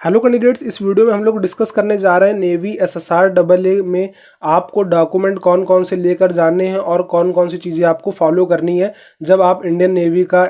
Hello candidates, इस video में हम लोग डिस्कस करने जा रहे हैं नेवी एसएसआर डबल ए में आपको डॉक्यूमेंट कौन कौन से लेकर जाने हैं और कौन कौन सी चीज़ें आपको फॉलो करनी है जब आप इंडियन नेवी का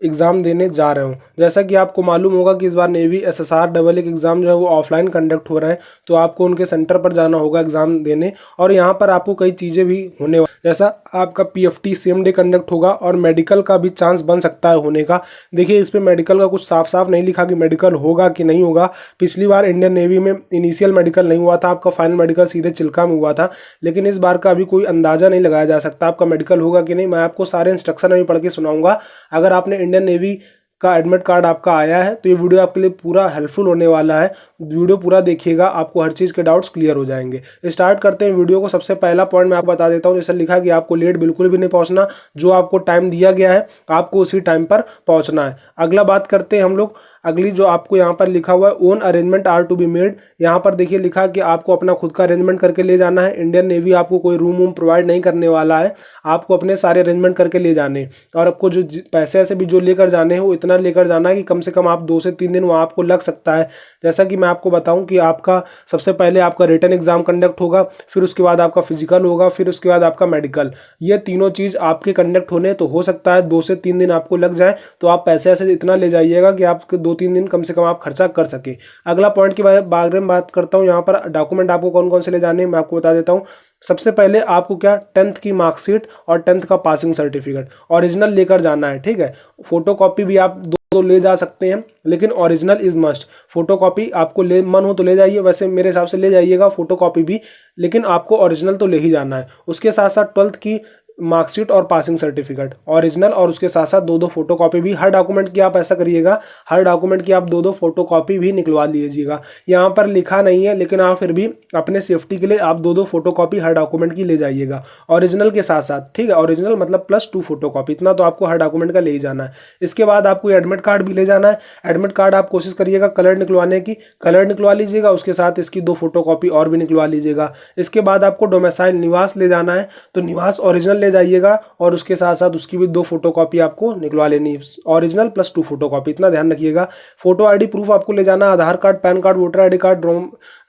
एग्ज़ाम देने जा रहे हो। जैसा कि आपको मालूम होगा कि इस बार नेवी एसएसआर डबल ए का एग्ज़ाम जो है वो ऑफलाइन कंडक्ट हो रहा है, तो आपको उनके सेंटर पर जाना होगा एग्ज़ाम देने। और यहाँ पर आपको कई चीज़ें भी होने जैसा आपका पीएफटी सेम डे कंडक्ट होगा और मेडिकल का भी चांस बन सकता है होने का। देखिए, इस पे मेडिकल का कुछ साफ साफ नहीं लिखा कि मेडिकल होगा कि नहीं होगा। पिछली बार इंडियन नेवी में इनिशियल मेडिकल नहीं हुआ था, आपका फाइनल मेडिकल सीधे चिल्का में हुआ था, लेकिन इस बार का अभी कोई अंदाजा नहीं लगाया जा सकता आपका मेडिकल होगा कि नहीं। मैं आपको सारे इंस्ट्रक्शन अभी पढ़ के सुनाऊंगा। अगर आपने इंडियन नेवी का एडमिट कार्ड आपका आया है तो ये वीडियो आपके लिए पूरा हेल्पफुल होने वाला है। वीडियो पूरा देखिएगा, आपको हर चीज़ के डाउट्स क्लियर हो जाएंगे। स्टार्ट करते हैं वीडियो को। सबसे पहला पॉइंट मैं आपको बता देता हूँ, जैसे लिखा कि आपको लेट बिल्कुल भी नहीं पहुँचना, जो आपको टाइम दिया गया है आपको उसी टाइम पर पहुँचना है। अगला बात करते हैं हम लोग, अगली जो आपको यहाँ पर लिखा हुआ है own arrangement are to be made. यहाँ पर देखिए लिखा कि आपको अपना खुद का अरेंजमेंट करके ले जाना है। इंडियन नेवी आपको कोई रूम वूम प्रोवाइड नहीं करने वाला है, आपको अपने सारे अरेंजमेंट करके ले जाने। और आपको जो पैसे ऐसे भी जो लेकर जाने हैं वो इतना लेकर जाना है कि कम से कम आप 2 से 3 दिन वहाँ आपको लग सकता है। जैसा कि मैं आपको बताऊँ कि आपका सबसे पहले आपका रिटन एग्जाम कंडक्ट होगा, फिर उसके बाद आपका फिजिकल होगा, फिर उसके बाद आपका मेडिकल। ये तीनों चीज़ आपके कंडक्ट होने तो हो सकता है 2 से 3 दिन आपको लग जाए, तो आप पैसे ऐसे इतना ले जाइएगा कि आपके 2-3 दिन कम से कम आप खर्चा कर सके। अगला पॉइंट के बारे में बात करता हूँ। यहाँ पर डॉक्यूमेंट आपको कौन कौन से ले जाने हैं मैं आपको बता देता हूँ। सबसे पहले आपको क्या 10th की मार्कशीट और 10th का पासिंग सर्टिफिकेट ओरिजिनल लेकर जाना है, ठीक है। फोटो कॉपी भी आप दो ले जा सकते हैं, लेकिन original is must. Photo copy आपको ले मन हो तो ले जाइए, वैसे मेरे हिसाब से ले जाइएगा फोटो कॉपी भी, लेकिन आपको ओरिजिनल तो ले ही जाना है। उसके साथ साथ 12th की मार्कशीट और पासिंग सर्टिफिकेट ओरिजिनल, और उसके साथ साथ 2-2 फोटो कॉपी भी। हर डॉक्यूमेंट की आप ऐसा करिएगा, हर डॉक्यूमेंट की आप 2-2 फोटो कॉपी भी निकलवा लीजिएगा। यहाँ पर लिखा नहीं है, लेकिन आप फिर भी अपने सेफ्टी के लिए आप 2-2 फोटो कॉपी हर डॉक्यूमेंट की ले जाइएगा ओरिजिनल के साथ साथ, ठीक है। ओरिजिनल मतलब +2 फोटो कॉपी, इतना तो आपको हर डॉक्यूमेंट का ले ही जाना है। इसके बाद आपको एडमिट कार्ड भी ले जाना है। एडमिट कार्ड आप कोशिश करिएगा कलर निकलवाने की, कलर निकलवा लीजिएगा, उसके साथ इसकी 2 फोटो कॉपी और भी निकलवा लीजिएगा। इसके बाद आपको डोमिसाइल निवास ले जाना है, तो निवास ओरिजिनल ले जाइएगा और उसके साथ साथ उसकी भी 2 फोटो कॉपी आपको निकलवा लेनी, ओरिजिनल +2 फोटो कॉपी, इतना ध्यान रखिएगा। फोटो आईडी प्रूफ आपको ले जाना, Aadhaar card, PAN card, voter ID card,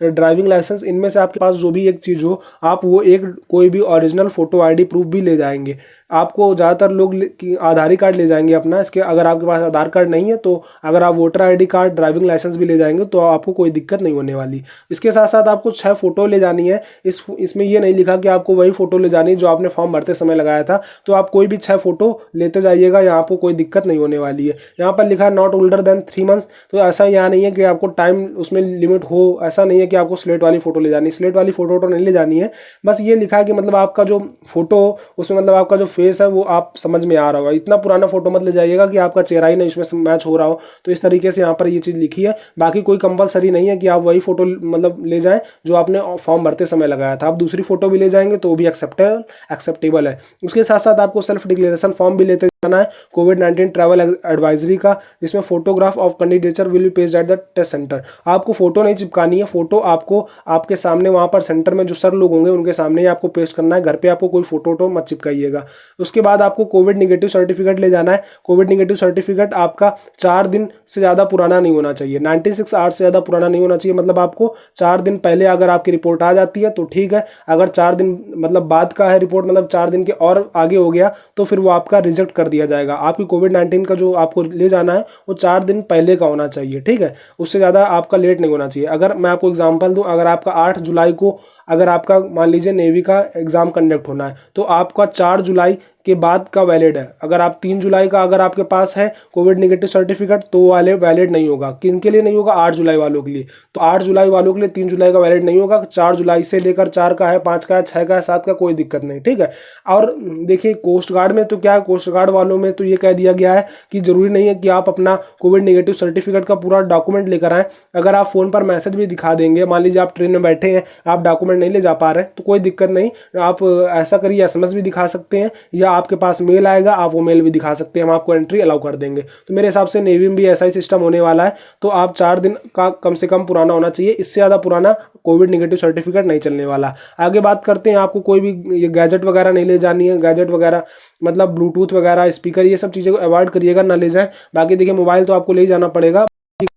driving licence, इनमें से आपके पास जो भी एक चीज़ हो आप वो एक कोई भी ओरिजिनल फोटो आईडी प्रूफ भी ले जाएंगे। आपको ज़्यादातर लोग आधार ही कार्ड ले जाएंगे अपना। इसके अगर आपके पास आधार कार्ड नहीं है तो अगर आप voter ID card, driving licence भी ले जाएंगे तो आपको कोई दिक्कत नहीं होने वाली। इसके साथ साथ आपको 6 फोटो ले जानी है। इसमें ये नहीं लिखा कि आपको वही फोटो ले जानी है जो आपने फॉर्म भरते समय लगाया था, तो आप कोई भी 6 फोटो लेते जाइएगा, यहाँ आपको कोई दिक्कत नहीं होने वाली है। यहाँ पर लिखा है नॉट ओल्डर देन 3 मंथ्स, तो ऐसा यहाँ नहीं है कि आपको टाइम उसमें लिमिट हो, ऐसा नहीं है कि आपको स्लेट वाली फोटो ले जानी। स्लेट वाली फोटो तो नहीं ले जानी है, बस ये लिखा है कि मतलब आपका जो फोटो उसमें मतलब आपका जो फेस है वो आप समझ में आ रहा होगा। इतना पुराना फोटो मत ले जाइएगा कि आपका चेहरा ही नहीं उसमें मैच हो रहा हो। तो इस तरीके से यहाँ पर ये चीज़ लिखी है। बाकी कोई कंपलसरी नहीं है कि आप वही फोटो मतलब ले जाएं जो आपने फॉर्म भरते समय लगाया था। आप दूसरी फोटो भी ले जाएंगे तो भी एक्सेप्टेबल है। उसके साथ साथ आपको सेल्फ डिक्लेरेशन फॉर्म भी लेते जाना है कोविड-19 ट्रैवल एडवाइजरी का, जिसमें photograph of candidature will be pasted at the test centre. आपको फोटो नहीं चिपकानी है, फोटो आपको आपके सामने वहाँ पर सेंटर में जो सर लोग होंगे उनके सामने ही आपको पेस्ट करना है। घर पे आपको कोई फोटो मत चिपकाइएगा। उसके बाद आपको कोविड निगेटिव सर्टिफिकेट ले जाना है। कोविड निगेटिव सर्टिफिकेट आपका 4 दिन से ज़्यादा पुराना नहीं होना चाहिए, 96 आवर्स से ज़्यादा पुराना नहीं होना चाहिए। मतलब आपको 4 दिन पहले अगर आपकी रिपोर्ट आ जाती है तो ठीक है, अगर 4 दिन मतलब बाद का है रिपोर्ट, मतलब 4 दिन के और आगे हो गया तो फिर वो आपका रिजेक्ट कर दिया जाएगा। आपकी कोविड-19 का जो आपको ले जाना है वो 4 दिन पहले का होना चाहिए, ठीक है। उससे ज़्यादा आपका लेट नहीं होना चाहिए। अगर मैं आपको एग्जांपल दूं, अगर आपका 8 जुलाई को अगर आपका मान लीजिए नेवी का एग्ज़ाम कंडक्ट होना है तो आपका 4 जुलाई के बाद का वैलिड है। अगर आप 3 जुलाई का अगर आपके पास है कोविड निगेटिव सर्टिफिकेट तो वो वैलिड नहीं होगा। किन के लिए नहीं होगा? 8 जुलाई वालों के लिए। तो 8 जुलाई वालों के लिए 3 जुलाई का वैलिड नहीं होगा। 4 जुलाई से लेकर 4 का है, 5 का है, 6 का है, 7 का, कोई दिक्कत नहीं, ठीक है। और देखिए कोस्ट गार्ड में तो क्या है, कोस्ट गार्ड वालों में तो ये कह दिया गया है कि जरूरी नहीं है कि आप अपना कोविड निगेटिव सर्टिफिकेट का पूरा डॉक्यूमेंट लेकर आएँ। अगर आप फ़ोन पर मैसेज भी दिखा देंगे, मान लीजिए आप ट्रेन में बैठे हैं, आप डॉक्यूमेंट नहीं ले जा पा रहे हैं, तो कोई दिक्कत नहीं। आप ऐसा करिए, SMS भी दिखा सकते हैं या आपके पास मेल आएगा, आप वो मेल भी दिखा सकते हैं, हम आपको एंट्री अलाउ कर देंगे। तो मेरे हिसाब से नेवी में भी ऐसा ही सिस्टम होने वाला है। तो आप 4 दिन का कम से कम पुराना होना चाहिए, इससे ज़्यादा पुराना कोविड निगेटिव सर्टिफिकेट नहीं चलने वाला। आगे बात करते हैं, आपको कोई भी ये गैजेट वगैरह नहीं ले जानी है। गैजेट वगैरह मतलब ब्लूटूथ वगैरह, स्पीकर, ये सब चीज़ें को अवॉइड करिएगा, ना ले जाएं। बाकी देखिए मोबाइल तो आपको ले जाना पड़ेगा।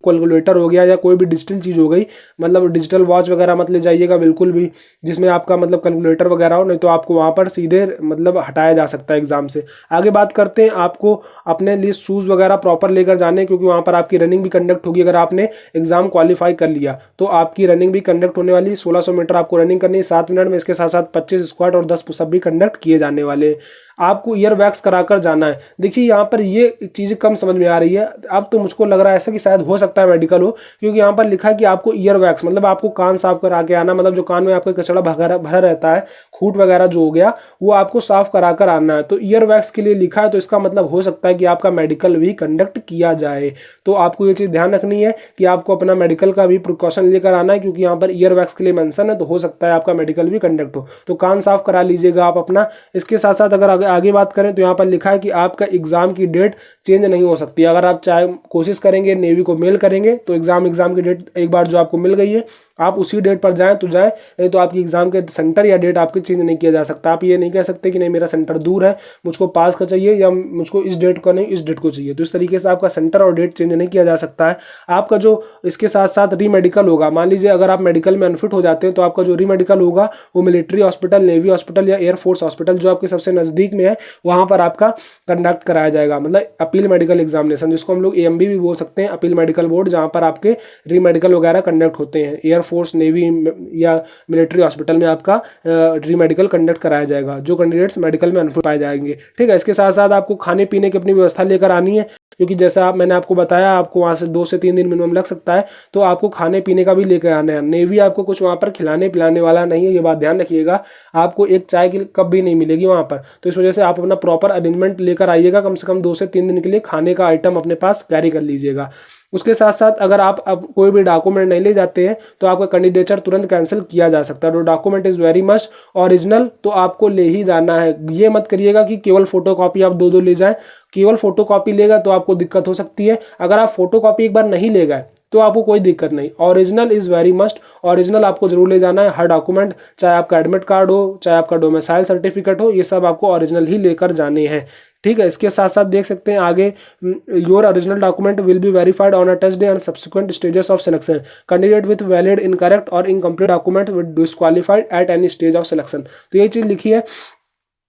कैलकुलेटर हो गया या कोई भी डिजिटल चीज़ हो गई, मतलब डिजिटल वॉच वगैरह मत ले जाइएगा बिल्कुल भी, जिसमें आपका मतलब कैलकुलेटर वगैरह हो, नहीं तो आपको वहाँ पर सीधे मतलब हटाया जा सकता है एग्जाम से। आगे बात करते हैं, आपको अपने लिए शूज़ वगैरह प्रॉपर लेकर जाने, क्योंकि वहाँ पर आपकी रनिंग भी कंडक्ट होगी। अगर आपने एग्जाम क्वालिफाई कर लिया तो आपकी रनिंग भी कंडक्ट होने वाली है। 1600 मीटर आपको रनिंग करनी है 7 मिनट में। इसके साथ साथ 25 स्क्वाट और 10 पुशअप भी कंडक्ट किए जाने वाले हैं। आपको ईयर वैक्स कराकर जाना है। देखिए यहाँ पर ये चीज़ कम समझ में आ रही है। अब तो मुझको लग रहा है ऐसा कि शायद हो सकता है मेडिकल हो, क्योंकि यहाँ पर लिखा है कि आपको ईयर वैक्स मतलब आपको कान साफ करा के आना, मतलब जो कान में आपका कचरा भरा रहता है, खूट वगैरह जो हो गया, वो आपको साफ करा कर आना है। तो ईयर वैक्स के लिए लिखा है, तो इसका मतलब हो सकता है कि आपका मेडिकल भी कंडक्ट किया जाए। तो आपको ये चीज़ ध्यान रखनी है कि आपको अपना मेडिकल का भी प्रिकॉशन लेकर आना है, क्योंकि यहाँ पर ईयर वैक्स के लिए मेंशन है, तो हो सकता है आपका मेडिकल भी कंडक्ट हो। तो कान साफ करा लीजिएगा आप अपना। इसके साथ साथ अगर आगे बात करें तो यहाँ पर लिखा है कि आपका एग्जाम की डेट चेंज नहीं हो सकती। अगर आप चाहे कोशिश करेंगे, नेवी को मेल करेंगे, तो एग्जाम की डेट एक बार जो आपको मिल गई है आप उसी डेट पर जाएं तो जाएं, नहीं तो आपकी एग्जाम के सेंटर या डेट आपकी चेंज नहीं किया जा सकता। आप ये नहीं कह सकते कि नहीं मेरा सेंटर दूर है, मुझको पास का चाहिए, या मुझको इस डेट को नहीं इस डेट को चाहिए। तो इस तरीके से आपका सेंटर और डेट चेंज नहीं किया जा सकता है। आपका जो इसके साथ साथ री मेडिकल होगा, मान लीजिए अगर आप मेडिकल में अनफिट हो जाते हैं तो आपका जो री मेडिकल होगा वो मिलिट्री हॉस्पिटल, नेवी हॉस्पिटल या एयरफोर्स हॉस्पिटल जो आपके सबसे नज़दीक में है वहाँ पर आपका कंडक्ट कराया जाएगा। मतलब अपील मेडिकल एग्जामिनेशन, जिसको हम लोग AMB भी बोल सकते हैं, अपील मेडिकल बोर्ड, जहाँ पर आपके री मेडिकल वगैरह कंडक्ट होते हैं। एयरफोर्स, नेवी या मिलिट्री हॉस्पिटल में आपका री मेडिकल कंडक्ट कराया जाएगा, जो कैंडिडेट्स मेडिकल में अनफिट पाए जाएंगे। ठीक है, इसके साथ साथ आपको खाने पीने की अपनी व्यवस्था लेकर आनी है, क्योंकि जैसा मैंने आपको बताया आपको वहाँ से 2 से 3 दिन मिनिमम लग सकता है, तो आपको खाने पीने का भी लेकर आना है। नेवी आपको कुछ वहाँ पर खिलाने पिलाने वाला नहीं है, ये बात ध्यान रखिएगा। आपको एक चाय की कप भी नहीं मिलेगी वहाँ पर, तो इस वजह से आप अपना प्रॉपर अरेंजमेंट लेकर आइएगा। कम से कम 2 से 3 दिन के लिए खाने का आइटम अपने पास कैरी कर लीजिएगा। उसके साथ साथ अगर आप अब कोई भी डॉक्यूमेंट नहीं ले जाते हैं तो आपका कैंडिडेचर तुरंत कैंसिल किया जा सकता है। तो document is very must, original तो आपको ले ही जाना है। ये मत करिएगा कि केवल फोटोकॉपी आप 2 ले जाएं। केवल फोटोकॉपी लेगा तो आपको दिक्कत हो सकती है। अगर आप फोटोकॉपी एक बार नहीं ले गए तो आपको कोई दिक्कत नहीं। Original is very must, original आपको जरूर ले जाना है। हर डॉक्यूमेंट, चाहे आपका एडमिट कार्ड हो, चाहे आपका डोमिसाइल सर्टिफिकेट हो, ये सब आपको ओरिजिनल ही लेकर जाने हैं। ठीक है, इसके साथ साथ देख सकते हैं आगे, your original document will be verified on a test day and subsequent stages of selection. Candidate with valid, incorrect और incomplete document will disqualified at any stage of selection. तो ये चीज़ लिखी है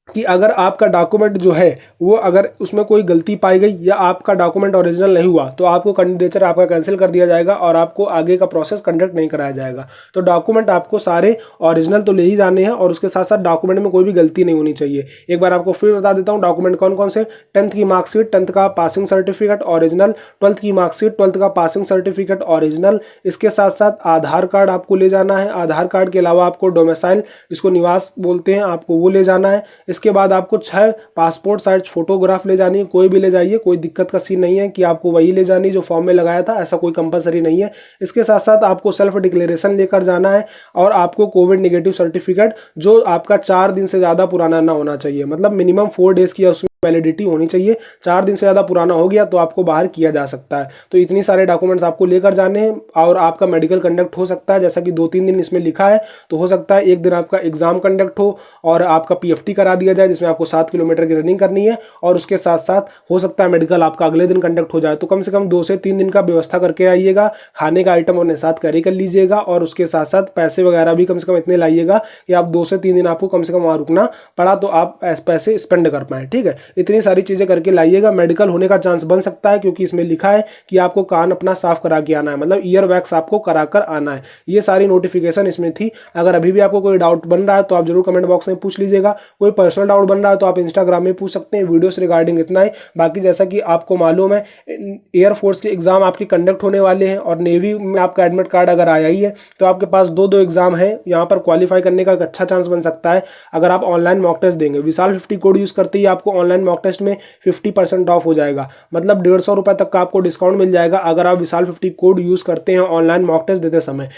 कि अगर आपका डॉक्यूमेंट जो है वो अगर उसमें कोई गलती पाई गई या आपका डॉक्यूमेंट ओरिजिनल नहीं हुआ तो आपको कैंडिडेचर आपका कैंसिल कर दिया जाएगा और आपको आगे का प्रोसेस कंडक्ट नहीं कराया जाएगा। तो डॉक्यूमेंट आपको सारे ओरिजिनल तो ले ही जाने हैं और उसके साथ साथ डॉक्यूमेंट में कोई भी गलती नहीं होनी चाहिए। एक बार आपको फिर बता देता हूँ डॉक्यूमेंट कौन कौन से। 10th की मार्कशीट, 10th का पासिंग सर्टिफिकेट ओरिजिनल, 12th की मार्कशीट, 12th का पासिंग सर्टिफिकेट ओरिजिनल। इसके साथ साथ आधार कार्ड आपको ले जाना है। आधार कार्ड के अलावा आपको डोमिसाइल, जिसको निवास बोलते हैं, आपको वो ले जाना है। इसके बाद आपको 6 पासपोर्ट साइज फोटोग्राफ ले जानी है। कोई भी ले जाइए, कोई दिक्कत का सीन नहीं है कि आपको वही ले जानी जो फॉर्म में लगाया था, ऐसा कोई कंपलसरी नहीं है। इसके साथ साथ आपको सेल्फ डिक्लेरेशन लेकर जाना है और आपको कोविड नेगेटिव सर्टिफिकेट जो आपका 4 दिन से ज़्यादा पुराना ना होना चाहिए, मतलब मिनिमम 4 डेज की उसमें वैलिडिटी होनी चाहिए। 4 दिन से ज़्यादा पुराना हो गया तो आपको बाहर किया जा सकता है। तो इतनी सारे डॉक्यूमेंट्स आपको लेकर जाने हैं और आपका मेडिकल कंडक्ट हो सकता है, जैसा कि 2-3 दिन इसमें लिखा है, तो हो सकता है एक दिन आपका एग्जाम कंडक्ट हो और आपका PFT करा दिया जाए, जिसमें आपको 7 किलोमीटर की रनिंग करनी है, और उसके साथ साथ हो सकता है मेडिकल आपका अगले दिन कंडक्ट हो जाए। तो कम से कम 2 से 3 दिन का व्यवस्था करके आइएगा। खाने का आइटम अपने साथ कैरी कर लीजिएगा और उसके साथ साथ पैसे वगैरह भी कम से कम इतने लाइएगा कि आप 2 से 3 दिन आपको कम से कम वहाँ रुकना पड़ा तो आप पैसे स्पेंड कर पाएँ। ठीक है, इतनी सारी चीज़ें करके लाइएगा। मेडिकल होने का चांस बन सकता है क्योंकि इसमें लिखा है कि आपको कान अपना साफ करा के आना है, मतलब ईयर वैक्स आपको करा कर आना है। ये सारी नोटिफिकेशन इसमें थी। अगर अभी भी आपको कोई डाउट बन रहा है तो आप जरूर कमेंट बॉक्स में पूछ लीजिएगा। कोई पर्सनल डाउट बन रहा है तो आप इंस्टाग्राम में पूछ सकते हैं। वीडियो से रिगार्डिंग इतना ही। बाकी जैसा कि आपको मालूम है एयरफोर्स के एग्जाम आपके कंडक्ट होने वाले हैं और नेवी में आपका एडमिट कार्ड अगर आया ही है तो आपके पास 2 एग्जाम है। यहाँ पर क्वालिफाई करने का एक अच्छा चांस बन सकता है अगर आप ऑनलाइन मॉक टेस्ट देंगे। विशाल 50 कोड यूज करते ही आपको ऑनलाइन मॉक टेस्ट में 50% ऑफ हो जाएगा, मतलब 150 रुपये तक का आपको डिस्काउंट मिल जाएगा अगर आप विशाल 50 कोड यूज करते हैं ऑनलाइन मॉक टेस्ट देते समय।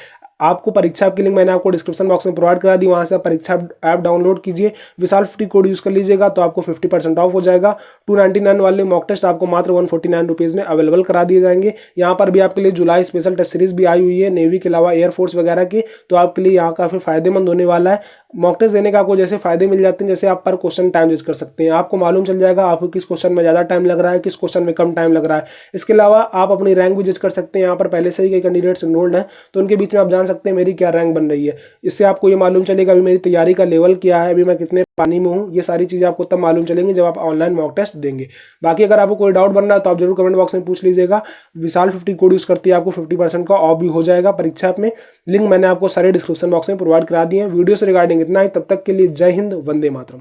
आपको परीक्षा ऐप की लिंक मैंने आपको डिस्क्रिप्शन बॉक्स में प्रोवाइड करा दी, वहाँ से आप परीक्षा ऐप डाउनलोड कीजिए, विशाल 50 कोड यूज़ कर लीजिएगा तो आपको 50% ऑफ हो जाएगा। 299 वाले मॉक टेस्ट आपको मात्र 149 रुपीज़ में अवेलेबल करा दिए जाएंगे। यहाँ पर भी आपके लिए जुलाई स्पेशल टेस्ट सीरीज भी आई हुई है नेवी के अलावा एयरफोर्स वगैरह की, तो आपके लिए यहाँ काफ़ी फायदेमंद होने वाला है। मॉक टेस्ट देने का आपको जैसे फायदे मिल जाते हैं, जैसे आप पर क्वेश्चन टाइम जज कर सकते हैं, आपको मालूम चल जाएगा आपको किस क्वेश्चन में ज़्यादा टाइम लग रहा है, किस क्वेश्चन में कम टाइम लग रहा है। इसके अलावा आप अपनी रैंक भी जज कर सकते हैं, यहाँ पर पहले से ही कई कैंडिडेट्स इनरोल्ड हैं तो उनके बीच में आप जान सकते हैं मेरी क्या रैंक बन रही है। इससे आपको ये मालूम चलेगा अभी मेरी तैयारी का लेवल क्या है, अभी मैं कितने पानी में हूँ। ये सारी चीज़ें आपको तब मालूम चलेंगी जब आप ऑनलाइन मॉक टेस्ट देंगे। बाकी अगर आपको कोई डाउट बन रहा है तो आप जरूर कमेंट बॉक्स में पूछ लीजिएगा। विशाल 50 कोड यूज़ करती है, आपको 50% का ऑफ भी हो जाएगा परीक्षा में। लिंक मैंने आपको सारे डिस्क्रिप्शन बॉक्स में प्रोवाइड करा दिए हैं। वीडियो से रिगार्डिंग इतना ही, तब तक के लिए जय हिंद, वंदे मातरम।